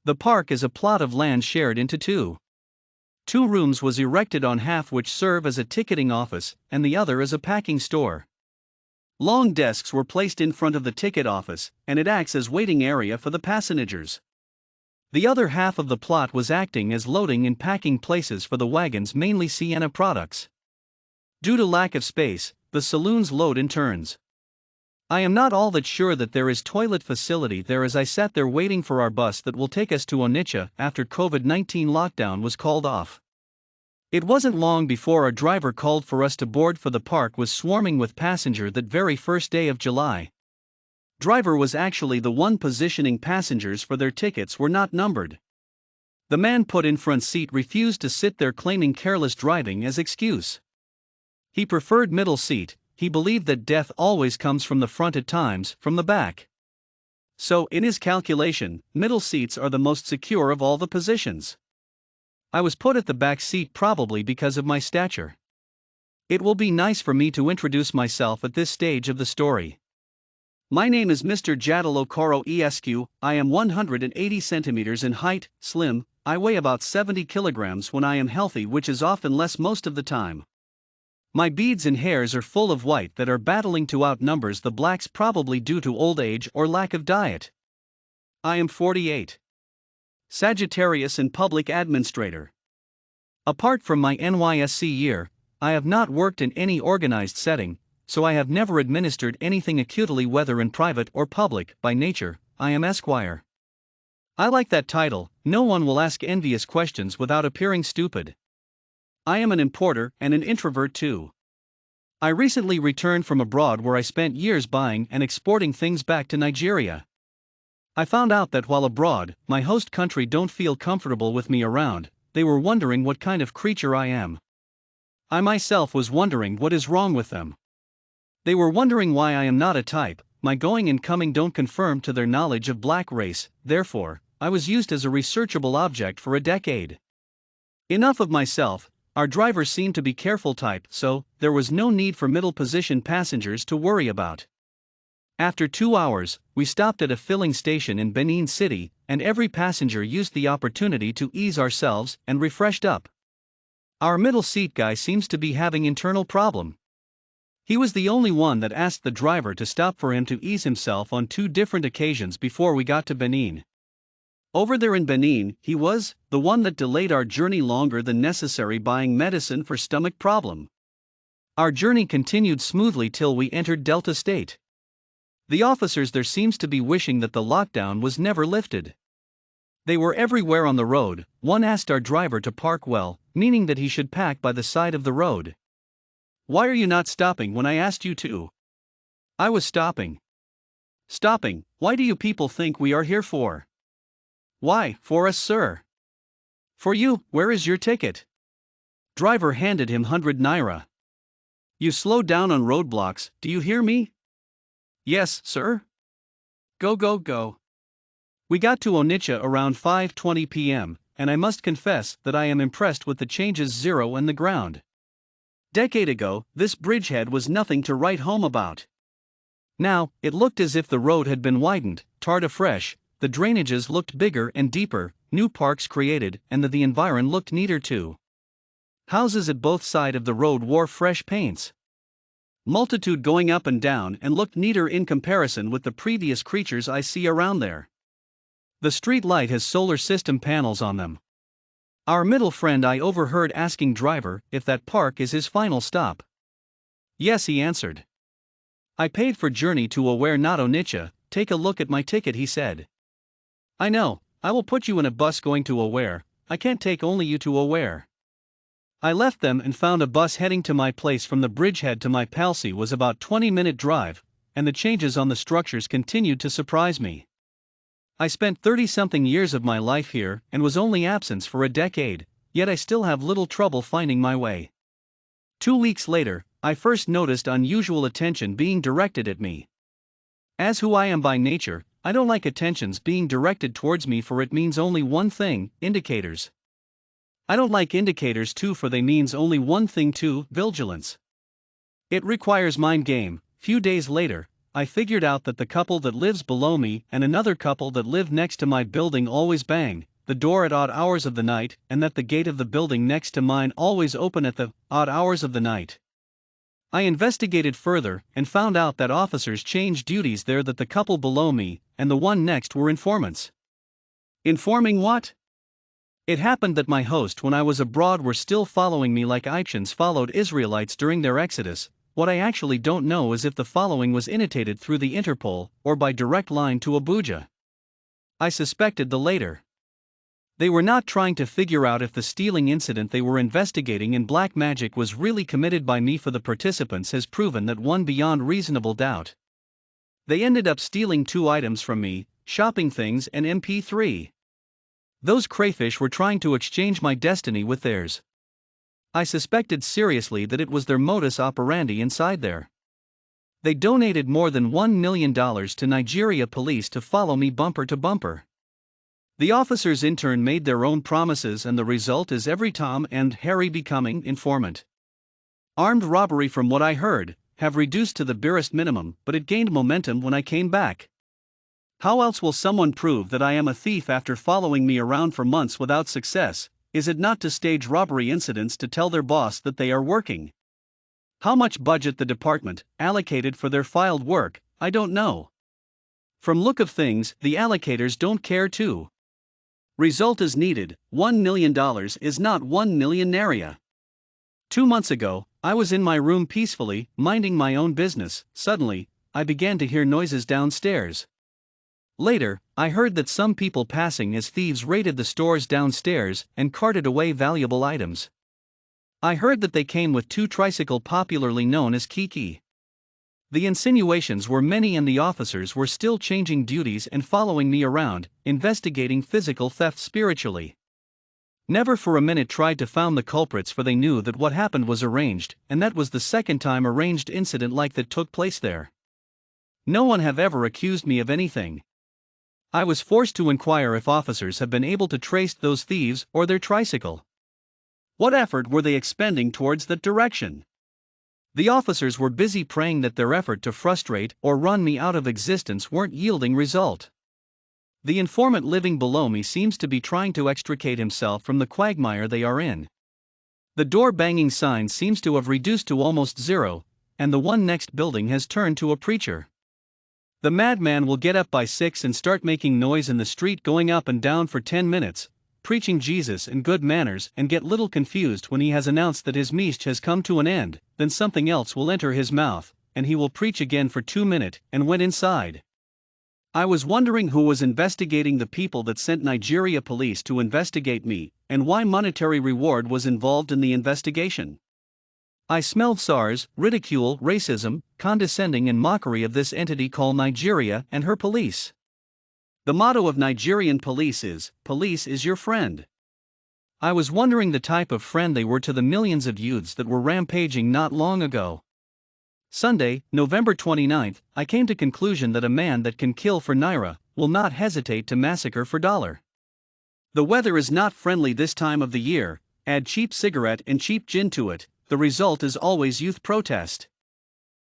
The park is a plot of land shared into two. Two rooms was erected on half which serve as a ticketing office, and the other as a packing store. Long desks were placed in front of the ticket office, and it acts as waiting area for the passengers. The other half of the plot was acting as loading and packing places for the wagons, mainly Sienna products. Due to lack of space, the saloons load in turns. I am not all that sure that there is toilet facility there as I sat there waiting for our bus that will take us to Onitsha after COVID-19 lockdown was called off. It wasn't long before our driver called for us to board for the park was swarming with passenger that very first day of July. Driver was actually the one positioning passengers for their tickets were not numbered. The man put in front seat refused to sit there claiming careless driving as excuse. He preferred middle seat. He believed that death always comes from the front at times, from the back. So, in his calculation, middle seats are the most secure of all the positions. I was put at the back seat probably because of my stature. It will be nice for me to introduce myself at this stage of the story. My name is Mr. Ebuluofor Esq. I am 180 centimeters in height, slim. I weigh about 70 kilograms when I am healthy, which is often less most of the time. My beads and hairs are full of white that are battling to outnumbers the blacks, probably due to old age or lack of diet. I am 48. Sagittarius and public administrator. Apart from my NYSC year, I have not worked in any organized setting, so I have never administered anything acutely, whether in private or public. By nature, I am Esquire. I like that title. No one will ask envious questions without appearing stupid. I am an importer and an introvert too. I recently returned from abroad where I spent years buying and exporting things back to Nigeria. I found out that while abroad, my host country don't feel comfortable with me around. They were wondering what kind of creature I am. I myself was wondering what is wrong with them. They were wondering why I am not a type. My going and coming don't conform to their knowledge of black race, therefore, I was used as a researchable object for a decade. Enough of myself. Our driver seemed to be careful type, so there was no need for middle position passengers to worry about. After 2 hours, we stopped at a filling station in Benin City, and every passenger used the opportunity to ease ourselves and refreshed up. Our middle seat guy seems to be having internal problem. He was the only one that asked the driver to stop for him to ease himself on 2 different occasions before we got to Benin. Over there in Benin, he was the one that delayed our journey longer than necessary, buying medicine for stomach problem. Our journey continued smoothly till we entered Delta State. The officers there seems to be wishing that the lockdown was never lifted. They were everywhere on the road. One asked our driver to park well, meaning that he should pack by the side of the road. Why are you not stopping when I asked you to? I was stopping. Stopping, why do you people think we are here for? Why, for us, sir. For you, where is your ticket? Driver handed him 100 naira. You slow down on roadblocks, do you hear me? Yes, sir. Go, go, go. We got to Onitsha around 5:20 p.m., and I must confess that I am impressed with the changes zero and the ground. Decade ago, this bridgehead was nothing to write home about. Now, it looked as if the road had been widened, tarred afresh. The drainages looked bigger and deeper, new parks created, and the environ looked neater too. Houses at both sides of the road wore fresh paints. Multitude going up and down and looked neater in comparison with the previous creatures I see around there. The street light has solar system panels on them. Our middle friend I overheard asking driver if that park is his final stop. Yes, he answered. I paid for journey to Aware, not Onitsha. Take a look at my ticket, he said. I know, I will put you in a bus going to Aware. I can't take only you to Aware. I left them and found a bus heading to my place. From the bridgehead to my palsy was about 20-minute drive, and the changes on the structures continued to surprise me. I spent 30-something years of my life here and was only absent for a decade, yet I still have little trouble finding my way. 2 weeks later, I first noticed unusual attention being directed at me. As who I am by nature, I don't like attentions being directed towards me, for it means only one thing, indicators. I don't like indicators too, for they means only one thing too, vigilance. It requires mind game. Few days later, I figured out that the couple that lives below me and another couple that live next to my building always bang the door at odd hours of the night, and that the gate of the building next to mine always open at the odd hours of the night. I investigated further and found out that officers changed duties there, that the couple below me and the one next were informants. Informing what? It happened that my host when I was abroad were still following me like Egyptians followed Israelites during their exodus. What I actually don't know is if the following was initiated through the Interpol or by direct line to Abuja. I suspected the latter. They were not trying to figure out if the stealing incident they were investigating in black magic was really committed by me, for the participants has proven that one beyond reasonable doubt. They ended up stealing 2 items from me, shopping things and MP3. Those crayfish were trying to exchange my destiny with theirs. I suspected seriously that it was their modus operandi inside there. They donated more than $1 million to Nigeria police to follow me bumper to bumper. The officers in turn made their own promises, and the result is every Tom and Harry becoming informant. Armed robbery, from what I heard, have reduced to the barest minimum, but it gained momentum when I came back. How else will someone prove that I am a thief after following me around for months without success? Is it not to stage robbery incidents to tell their boss that they are working? How much budget the department allocated for their filed work, I don't know. From look of things, the allocators don't care too. Result is needed. $1 million is not 1 million naira. 2 months ago, I was in my room peacefully, minding my own business. Suddenly, I began to hear noises downstairs. Later, I heard that some people passing as thieves raided the stores downstairs and carted away valuable items. I heard that they came with 2 tricycles popularly known as Kiki. The insinuations were many, and the officers were still changing duties and following me around, investigating physical theft spiritually. Never for a minute tried to found the culprits, for they knew that what happened was arranged, and that was the second time arranged incident like that took place there. No one have ever accused me of anything. I was forced to inquire if officers have been able to trace those thieves or their tricycle. What effort were they expending towards that direction? The officers were busy praying that their effort to frustrate or run me out of existence weren't yielding result. The informant living below me seems to be trying to extricate himself from the quagmire they are in. The door banging sign seems to have reduced to almost zero, and the one next building has turned to a preacher. The madman will get up by 6 and start making noise in the street, going up and down for 10 minutes, preaching Jesus and good manners, and get little confused when he has announced that his meesh has come to an end. Then something else will enter his mouth, and he will preach again for 2 minutes, and went inside. I was wondering who was investigating the people that sent Nigeria police to investigate me, and why monetary reward was involved in the investigation. I smelled SARS, ridicule, racism, condescending and mockery of this entity called Nigeria and her police. The motto of Nigerian police is your friend. I was wondering the type of friend they were to the millions of youths that were rampaging not long ago. Sunday, November 29th, I came to conclusion that a man that can kill for naira will not hesitate to massacre for dollar. The weather is not friendly this time of the year. Add cheap cigarette and cheap gin to it, the result is always youth protest.